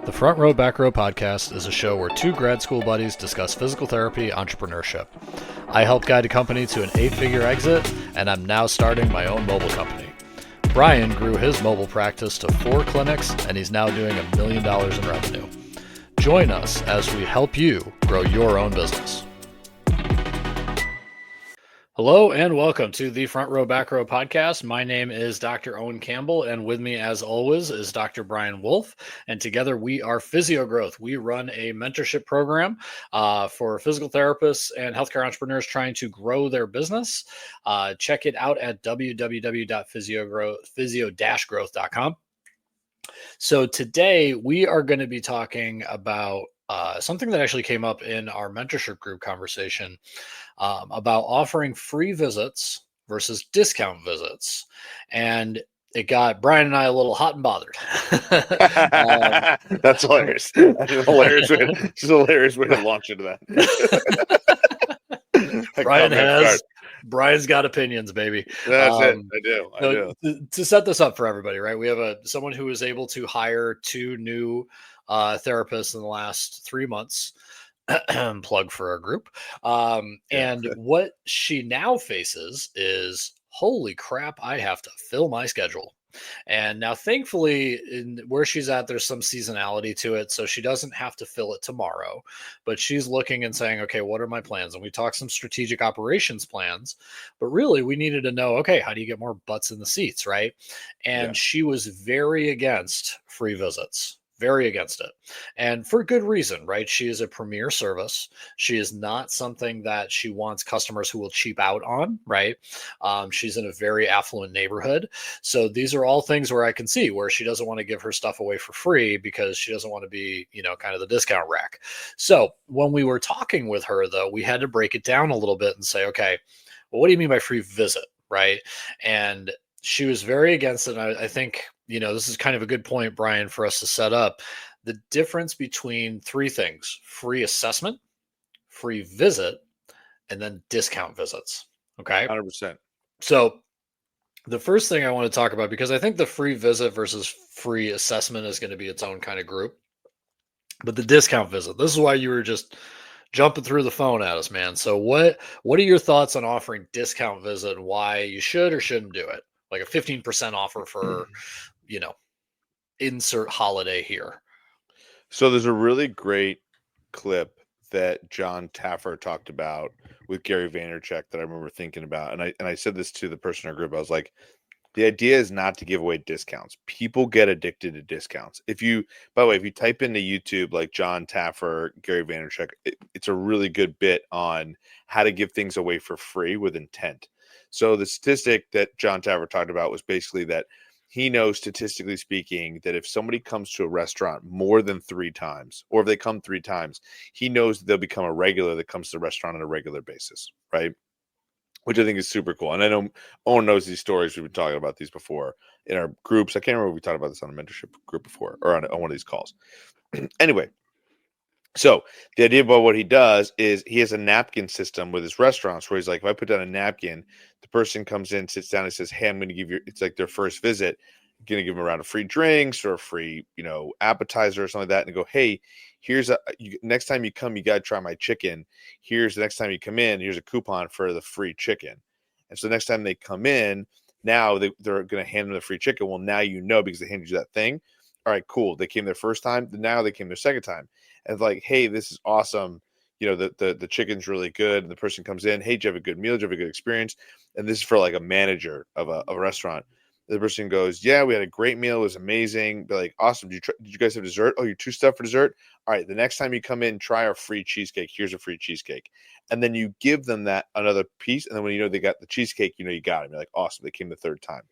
The Front Row Back Row podcast is a show where two grad school buddies discuss physical therapy entrepreneurship. I helped guide a company to an 8-figure exit, and I'm now starting my own mobile company. Brian grew his mobile practice to 4 clinics, and he's now doing $1 million in revenue. Join us as we help you grow your own business. Hello and welcome to the Front Row Back Row podcast. My name is Dr. Owen Campbell, and with me as always is Dr. Brian Wolf, and together we are Physio Growth. We run a mentorship program for physical therapists and healthcare entrepreneurs trying to grow their business. Check it out at www.physio-growth.com. So today we are going to be talking about something that actually came up in our mentorship group conversation about offering free visits versus discount visits. And it got Brian and I a little hot and bothered. That's hilarious. That's a hilarious way. It's a hilarious way to launch into that. Brian's got opinions, baby. That's it. I do. To set this up for everybody, right? We have someone who was able to hire 2 new therapists in the last 3 months. Plug for our group. And what she now faces is, holy crap, I have to fill my schedule. And now, thankfully, where she's at, there's some seasonality to it. So she doesn't have to fill it tomorrow, but she's looking and saying, okay, what are my plans? And we talked some strategic operations plans, but really we needed to know, okay, how do you get more butts in the seats, right? And she was very against free visits. Very against it. And for good reason, right? She is a premier service. She is not something that she wants customers who will cheap out on, right? She's in a very affluent neighborhood. So these are all things where I can see where she doesn't want to give her stuff away for free because she doesn't want to be, kind of the discount rack. So when we were talking with her, though, we had to break it down a little bit and say, okay, well, what do you mean by free visit, right? And she was very against it. And I think, this is kind of a good point, Brian, for us to set up the difference between 3 things: free assessment, free visit, and then discount visits. Okay. 100%. So the first thing I want to talk about, because I think the free visit versus free assessment is going to be its own kind of group, but the discount visit, this is why you were just jumping through the phone at us, man. So what are your thoughts on offering discount visit and why you should or shouldn't do it? Like a 15% offer for, insert holiday here. So there's a really great clip that John Taffer talked about with Gary Vaynerchuk that I remember thinking about. And I said this to the person in our group. I was like, the idea is not to give away discounts. People get addicted to discounts. By the way, if you type into YouTube, like John Taffer, Gary Vaynerchuk, it's a really good bit on how to give things away for free with intent. So the statistic that John Taffer talked about was basically that he knows, statistically speaking, that if somebody comes to a restaurant more than 3 times, or if they come 3 times, he knows that they'll become a regular that comes to the restaurant on a regular basis, right? Which I think is super cool. And I know Owen knows these stories. We've been talking about these before in our groups. I can't remember if we talked about this on a mentorship group before or on one of these calls. Anyway, so the idea about what he does is he has a napkin system with his restaurants where he's like, if I put down a napkin, the person comes in, sits down and says, hey, I'm going to give you, it's like their first visit. I'm going to give them a round of free drinks or a free, appetizer or something like that. And go, hey, next time you come, you got to try my chicken. Here's the next time you come in, here's a coupon for the free chicken. And so next time they come in, now they're going to hand them the free chicken. Well, now because they handed you that thing. All right, cool. They came their first time. Now they came their second time. And it's like, hey, this is awesome. The chicken's really good. And the person comes in, hey, did you have a good meal? Did you have a good experience? And this is for like a manager of a restaurant. The person goes, yeah, we had a great meal. It was amazing. They're like, awesome. Did you guys have dessert? Oh, you're 2 stuff for dessert? All right, the next time you come in, try our free cheesecake. Here's a free cheesecake. And then you give them that another piece. And then when they got the cheesecake, you got it. You're like, awesome. They came the 3rd time.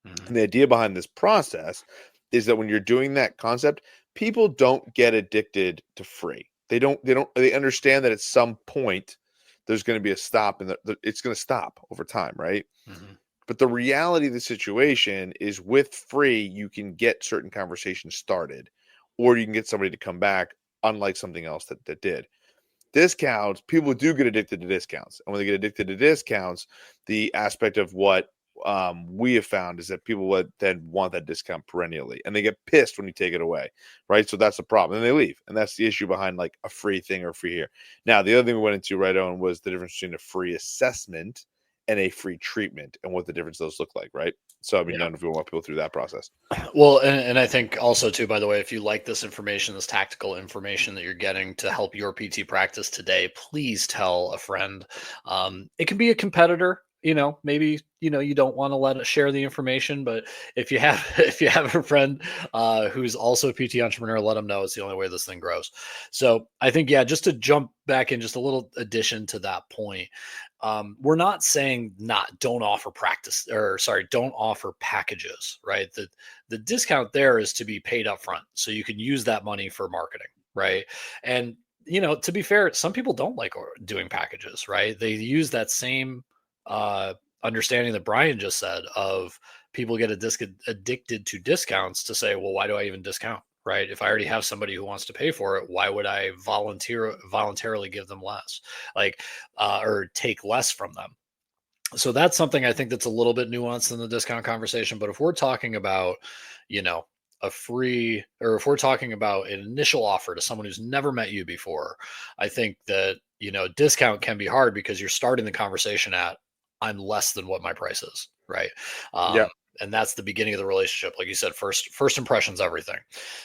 Mm-hmm. And the idea behind this process is that when you're doing that concept, people don't get addicted to free. They understand that at some point there's going to be a stop and it's going to stop over time, right? Mm-hmm. But the reality of the situation is with free, you can get certain conversations started, or you can get somebody to come back, unlike something else that did. Discounts, people do get addicted to discounts. And when they get addicted to discounts, the aspect of what we have found is that people would then want that discount perennially, and they get pissed when you take it away, right? So that's the problem, and they leave, and that's the issue behind like a free thing or free here. Now, the other thing we went into, right, Owen, was the difference between a free assessment and a free treatment, and what the difference those look like, right? So, I mean, none of you want people through that process. Well, and I think also too, by the way, if you like this information, this tactical information that you're getting to help your PT practice today, please tell a friend. It can be a competitor. Maybe you don't want to let it share the information, but if you have if you have a friend who's also a PT entrepreneur, let them know. It's the only way this thing grows. So I think, yeah, just to jump back in, just a little addition to that point. We're not saying don't offer don't offer packages, right? The discount there is to be paid up front, so you can use that money for marketing, right? And to be fair, some people don't like doing packages, right? They use that same understanding that Brian just said of people get addicted to discounts to say, well, why do I even discount? Right? If I already have somebody who wants to pay for it, why would I voluntarily give them less, or take less from them? So that's something I think that's a little bit nuanced in the discount conversation. But if we're talking about, a free, or if we're talking about an initial offer to someone who's never met you before, I think that, discount can be hard because you're starting the conversation at, I'm less than what my price is. Right. Yeah. And that's the beginning of the relationship. Like you said, first impressions, everything.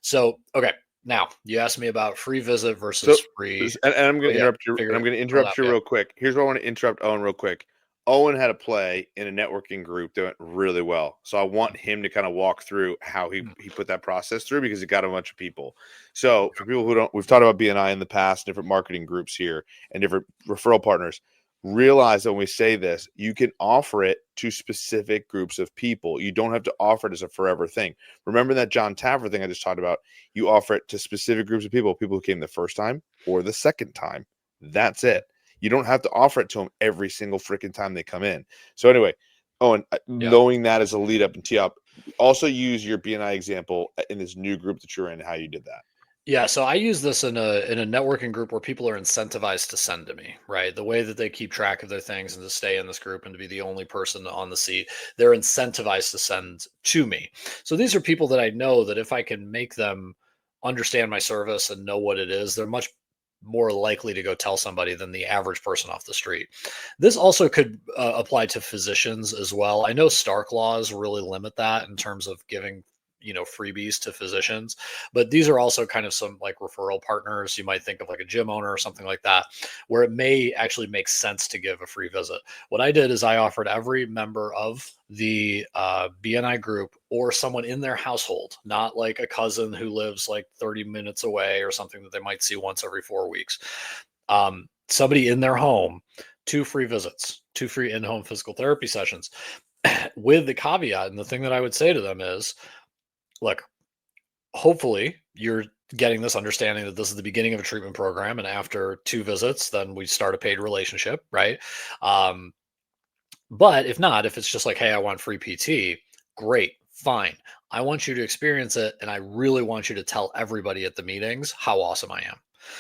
So, okay. Now you asked me about free visit versus free. And I'm going to interrupt you. And I'm going to interrupt you real quick. Here's what I want to interrupt Owen real quick. Owen had a play in a networking group that went really well. So I want him to kind of walk through how he put that process through, because he got a bunch of people. So for people who don't, we've talked about BNI in the past, different marketing groups here and different referral partners. Realize that when we say this, you can offer it to specific groups of people. You don't have to offer it as a forever thing. Remember that John Taffer thing I just talked about? You offer it to specific groups of people who came the first time or the second time. That's it. You don't have to offer it to them every single freaking time they come in. So anyway, Owen, knowing that as a lead up and tee up, also use your BNI example in this new group that you're in, how you did that. Yeah, so I use this in a networking group where people are incentivized to send to me, right? The way that they keep track of their things and to stay in this group and to be the only person on the seat, they're incentivized to send to me. So these are people that I know that if I can make them understand my service and know what it is, they're much more likely to go tell somebody than the average person off the street. This also could apply to physicians as well. I know Stark laws really limit that in terms of giving freebies to physicians, but these are also kind of some like referral partners. You might think of like a gym owner or something like that, where it may actually make sense to give a free visit. What I did is I offered every member of the BNI group or someone in their household, not like a cousin who lives like 30 minutes away or something that they might see once every 4 weeks. Somebody in their home, 2 free visits, 2 free in-home physical therapy sessions, with the caveat. And the thing that I would say to them is, look, hopefully you're getting this understanding that this is the beginning of a treatment program. And after 2 visits, then we start a paid relationship, right? But if not, if it's just like, hey, I want free PT, great, fine. I want you to experience it. And I really want you to tell everybody at the meetings how awesome I am.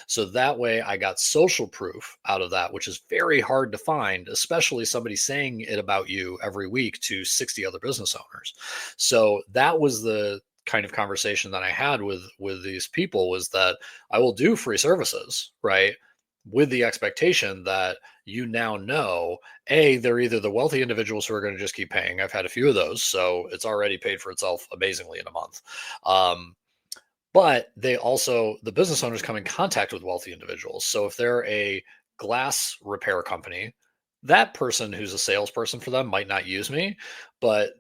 So that way I got social proof out of that, which is very hard to find, especially somebody saying it about you every week to 60 other business owners. So that was the kind of conversation that I had with these people, was that I will do free services, right? With the expectation that now know, they're either the wealthy individuals who are going to just keep paying. I've had a few of those, so it's already paid for itself amazingly in a month. But the business owners come in contact with wealthy individuals. So if they're a glass repair company, that person who's a salesperson for them might not use me, but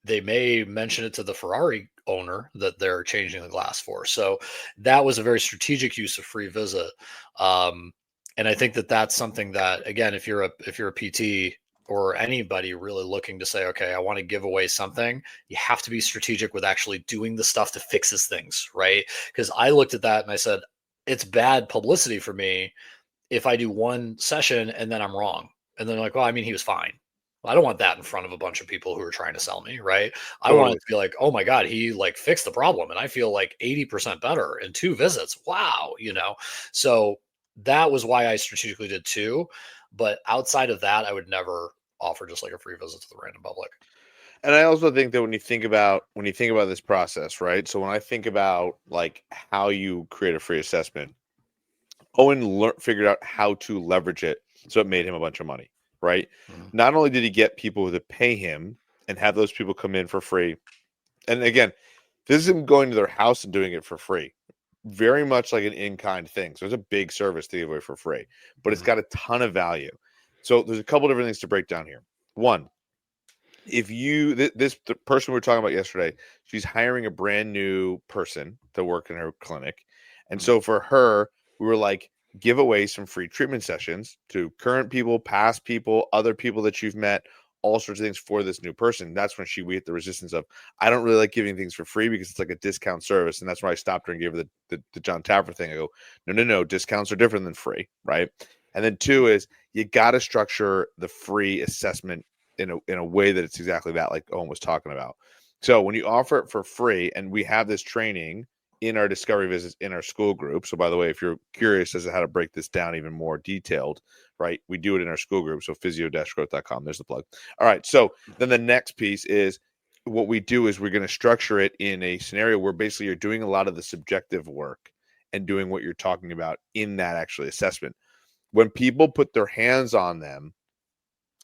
they may mention it to the Ferrari owner that they're changing the glass for. So that was a very strategic use of free visit. And I think that that's something that, again, if you're a PT or anybody really looking to say, okay, I want to give away something, you have to be strategic with actually doing the stuff that fixes things, right? Because I looked at that and I said, it's bad publicity for me if I do one session and then I'm wrong. And then like, well, I mean, he was fine. Well, I don't want that in front of a bunch of people who are trying to sell me, right? I want it to be like, oh my God, he like fixed the problem. And I feel like 80% better in 2 visits. Wow. So that was why I strategically did 2. But outside of that, I would never offer just like a free visit to the random public. And I also think that when you think about this process, right? So when I think about like how you create a free assessment, Owen figured out how to leverage it, so it made him a bunch of money, right? Mhm. Not only did he get people to pay him and have those people come in for free, and again, this is him going to their house and doing it for free, very much like an in-kind thing. So it's a big service to give away for free, but it's got a ton of value. So there's a couple different things to break down here. One, if you the person we were talking about yesterday, she's hiring a brand new person to work in her clinic, and so for her, we were like, give away some free treatment sessions to current people, past people, other people that you've met, all sorts of things for this new person. That's when we hit the resistance of, I don't really like giving things for free because it's like a discount service, and that's why I stopped her and gave her the John Taffer thing. I go, no, discounts are different than free, right? And then two is you got to structure the free assessment in a way that it's exactly that, like Owen was talking about. So when you offer it for free, and we have this training in our discovery visits in our school group. So by the way, if you're curious as to how to break this down even more detailed, right, we do it in our school group. So physio-growth.com, there's the plug. All right. So then the next piece is what we do is we're going to structure it in a scenario where basically you're doing a lot of the subjective work and doing what you're talking about in that actually assessment. When people put their hands on them,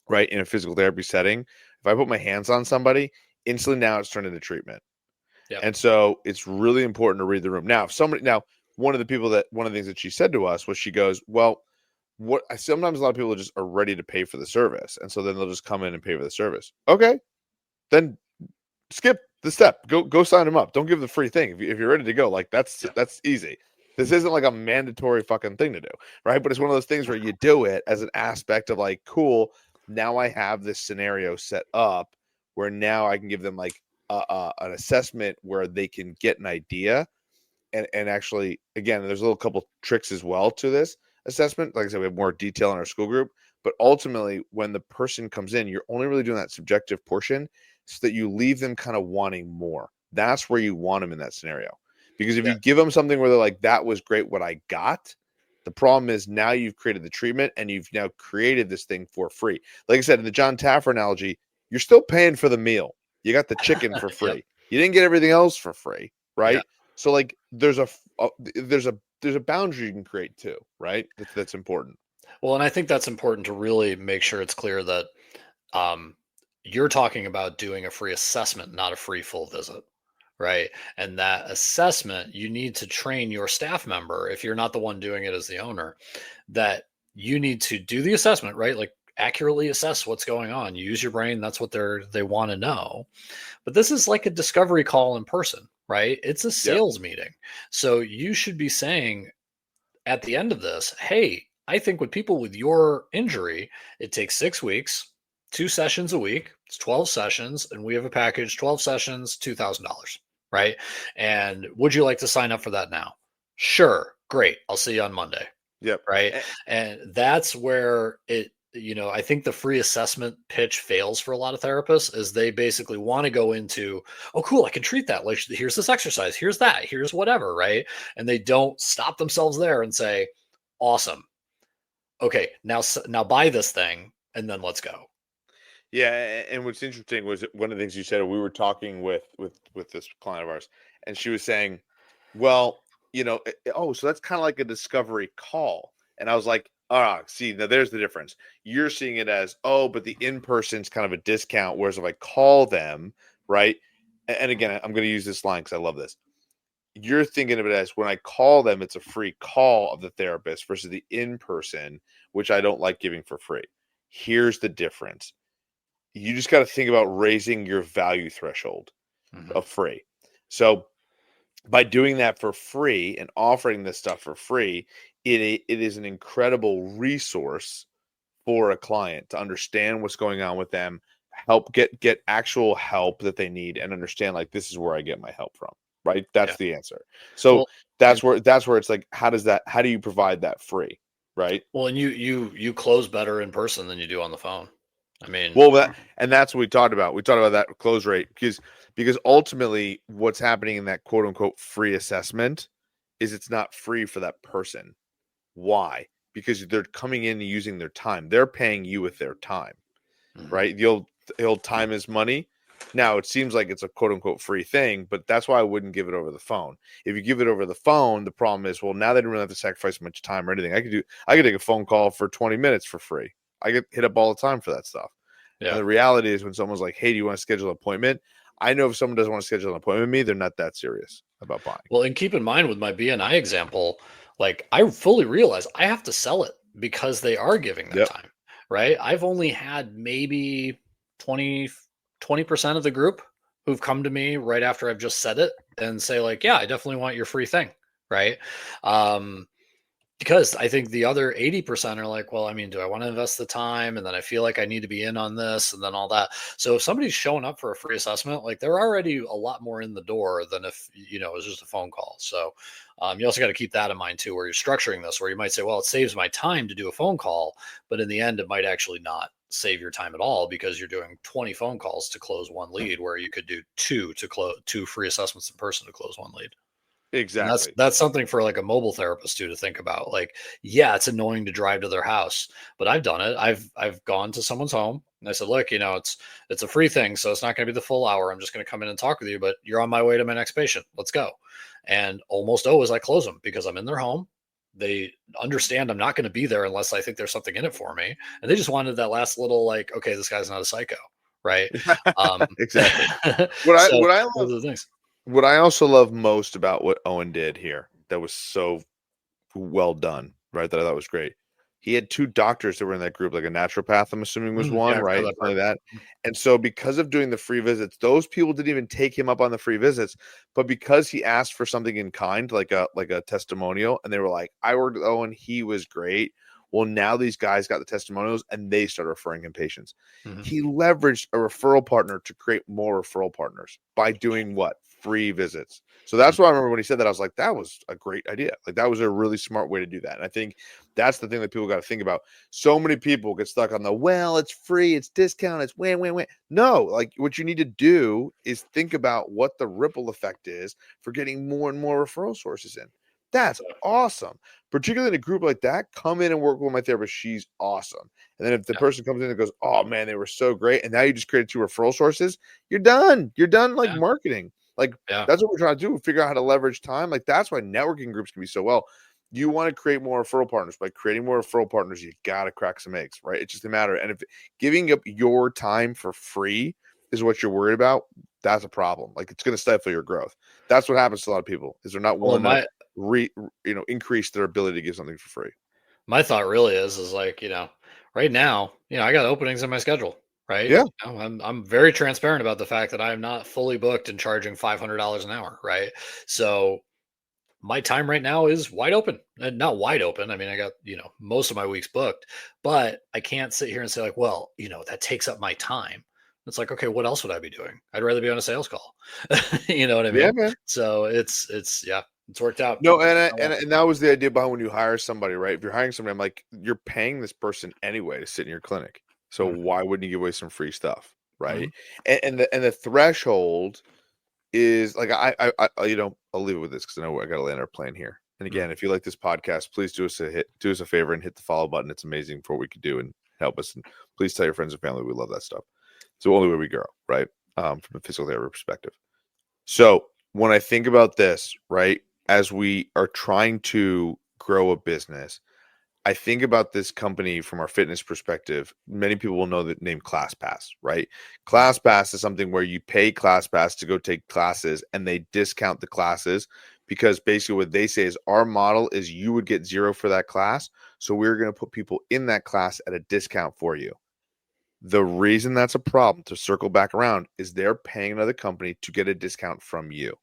right, in a physical therapy setting, if I put my hands on somebody, instantly now it's turned into treatment. Yep. And so it's really important to read the room. Now, one of the things that she said to us was, she goes, well, sometimes a lot of people just are ready to pay for the service. And so then they'll just come in and pay for the service. Okay, then skip the step, go sign them up. Don't give the free thing. If you're ready to go, like that's easy. This isn't like a mandatory fucking thing to do, right? But it's one of those things where you do it as an aspect of like, cool, now I have this scenario set up where now I can give them like an assessment where they can get an idea. And actually, again, there's a little couple tricks as well to this assessment. Like I said, we have more detail in our school group, but ultimately when the person comes in, you're only really doing that subjective portion so that you leave them kind of wanting more. That's where you want them in that scenario. Because if you give them something where they're like, that was great, what I got, the problem is now you've created the treatment and you've now created this thing for free. Like I said, in the John Taffer analogy, you're still paying for the meal. You got the chicken for free. Yep. You didn't get everything else for free, right? Yeah. So like there's a boundary you can create too, right? That's important. Well, and I think that's important to really make sure it's clear that you're talking about doing a free assessment, not a free full visit, right? And that assessment, you need to train your staff member, if you're not the one doing it as the owner, that you need to do the assessment, right? Like accurately assess what's going on. Use your brain. That's what they want to know. But this is like a discovery call in person, right? It's a sales meeting. So you should be saying at the end of this, hey, I think with people with your injury, it takes 6 weeks, 2 sessions a week. It's 12 sessions, and we have a package, 12 sessions, $2,000, right? And would you like to sign up for that now? Sure. Great. I'll see you on Monday. Yep. Right. And that's where I think the free assessment pitch fails for a lot of therapists, is they basically want to go into, oh, cool, I can treat that. Like, here's this exercise, here's that, here's whatever, right? And they don't stop themselves there and say, awesome. Okay, now buy this thing and then let's go. Yeah, and what's interesting was one of the things you said, we were talking with this client of ours, and she was saying, well, so that's kind of like a discovery call. And I was like, see, now there's the difference. You're seeing it as, but the in-person's kind of a discount, whereas if I call them, right? And again, I'm going to use this line because I love this. You're thinking of it as, when I call them, it's a free call of the therapist versus the in-person, which I don't like giving for free. Here's the difference. You just got to think about raising your value threshold of free. So by doing that for free and offering this stuff for free, it is an incredible resource for a client to understand what's going on with them, help get actual help that they need, and understand, like, this is where I get my help from, right? That's the answer. So that's where it's like, how do you provide that free, right? Well, and you close better in person than you do on the phone. I mean, that's what we talked about. We talked about that close rate because ultimately what's happening in that quote unquote free assessment is it's not free for that person. Why? Because they're coming in and using their time. They're paying you with their time. right? The old time is money. Now it seems like it's a quote unquote free thing, but that's why I wouldn't give it over the phone. If you give it over the phone, the problem is, well, now they don't really have to sacrifice much time or anything. I could take a phone call for 20 minutes for free. I get hit up all the time for that stuff. Yeah. And the reality is when someone's like, hey, do you want to schedule an appointment? I know if someone doesn't want to schedule an appointment with me, they're not that serious about buying. Well, and keep in mind with my BNI example, like I fully realize I have to sell it because they are giving that time, right? I've only had maybe 20% of the group who've come to me right after I've just said it and say like, yeah, I definitely want your free thing, right? Because I think the other 80% are like, well, I mean, do I want to invest the time? And then I feel like I need to be in on this and then all that. So if somebody's showing up for a free assessment, like they're already a lot more in the door than if, it was just a phone call. So you also got to keep that in mind too, where you're structuring this, where you might say, well, it saves my time to do a phone call, but in the end, it might actually not save your time at all because you're doing 20 phone calls to close one lead where you could do two free assessments in person to close one lead. Exactly. And that's something for like a mobile therapist too to think about. Like, yeah, it's annoying to drive to their house, but I've done it. I've gone to someone's home and I said, look, it's a free thing, so it's not going to be the full hour. I'm just going to come in and talk with you, but you're on my way to my next patient. Let's go. And almost always I close them because I'm in their home. They understand I'm not going to be there unless I think there's something in it for me, and they just wanted that last little like, okay, this guy's not a psycho, right? Exactly. What I love, those are the things. What I also love most about what Owen did here that was so well done, right? That I thought was great. He had two doctors that were in that group, like a naturopath, I'm assuming was one, Yeah, right? Like that. And so because of doing the free visits, those people didn't even take him up on the free visits, but because he asked for something in kind, like a testimonial, and they were like, I worked with Owen, he was great. Well, now these guys got the testimonials and they started referring him patients. Mm-hmm. He leveraged a referral partner to create more referral partners by doing what? Free visits. So that's why I remember when he said that, I was like, that was a great idea. Like that was a really smart way to do that. And I think that's the thing that people got to think about. So many people get stuck on it's free, it's discount, it's win. No, like what you need to do is think about what the ripple effect is for getting more and more referral sources in. That's awesome. Particularly in a group like that, come in and work with my therapist. She's awesome. And then if the person comes in and goes, oh man, they were so great. And now you just created two referral sources, you're done. You're done like marketing. Like that's what we're trying to do. Figure out how to leverage time. Like that's why networking groups can be so well. You want to create more referral partners. By creating more referral partners, you got to crack some eggs, right? It's just a matter. And if giving up your time for free is what you're worried about, that's a problem. Like it's going to stifle your growth. That's what happens to a lot of people is they're not willing to increase their ability to give something for free. My thought really is like, right now, I got openings in my schedule, right? Yeah. I'm very transparent about the fact that I'm not fully booked and charging $500 an hour, right? So my time right now is wide open. Not wide open. I mean, I got, most of my weeks booked, but I can't sit here and say like, well, that takes up my time. It's like, okay, what else would I be doing? I'd rather be on a sales call. You know what I mean? Yeah, man. So it's worked out. No, and that was the idea behind when you hire somebody, right? If you're hiring somebody, I'm like, you're paying this person anyway to sit in your clinic. So why wouldn't you give away some free stuff, right? And the threshold is like I'll leave it with this because I know I got to land our plane here. And again, if you like this podcast, please do us a favor and hit the follow button. It's amazing for what we could do and help us. And please tell your friends and family we love that stuff. It's the only way we grow, right? From a physical therapy perspective. So when I think about this, right, as we are trying to grow a business, I think about this company from our fitness perspective. Many people will know the name ClassPass, right? ClassPass is something where you pay ClassPass to go take classes and they discount the classes because basically what they say is our model is you would get zero for that class. So we're going to put people in that class at a discount for you. The reason that's a problem, to circle back around, is they're paying another company to get a discount from you.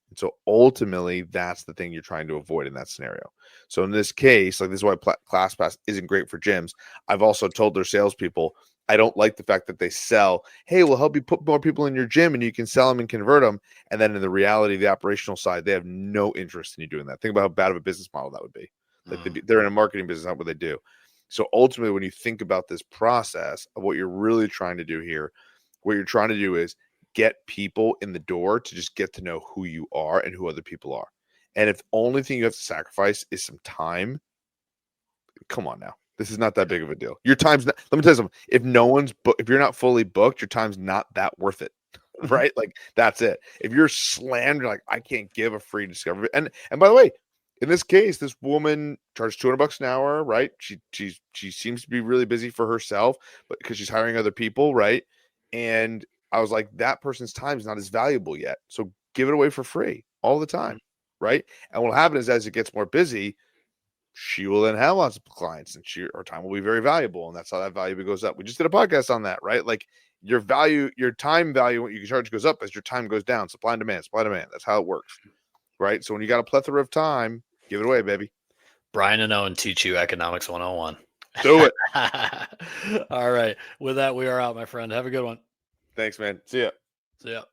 And so ultimately, that's the thing you're trying to avoid in that scenario. So in this case, like this is why ClassPass isn't great for gyms. I've also told their salespeople, I don't like the fact that they sell, hey, we'll help you put more people in your gym and you can sell them and convert them. And then in the reality, the operational side, they have no interest in you doing that. Think about how bad of a business model that would be. Like they're in a marketing business, not what they do. So ultimately, when you think about this process of what you're really trying to do here, what you're trying to do is get people in the door to just get to know who you are and who other people are. And if the only thing you have to sacrifice is some time, come on now. This is not that big of a deal. Your time's not, let me tell you something. If you're not fully booked, your time's not that worth it. Right? Like that's it. If you're slammed, you're like, I can't give a free discovery. And by the way, in this case, this woman charged $200 an hour, right? She seems to be really busy for herself, but because she's hiring other people, right? And I was like, that person's time is not as valuable yet. So give it away for free all the time, right? And what'll happen is as it gets more busy, she will then have lots of clients and her time will be very valuable. And that's how that value goes up. We just did a podcast on that, right? Like your time value, what you can charge goes up as your time goes down. Supply and demand. That's how it works, right? So when you got a plethora of time, give it away, baby. Brian and Owen teach you economics 101. Do it. All right. With that, we are out, my friend. Have a good one. Thanks, man. See ya. See ya.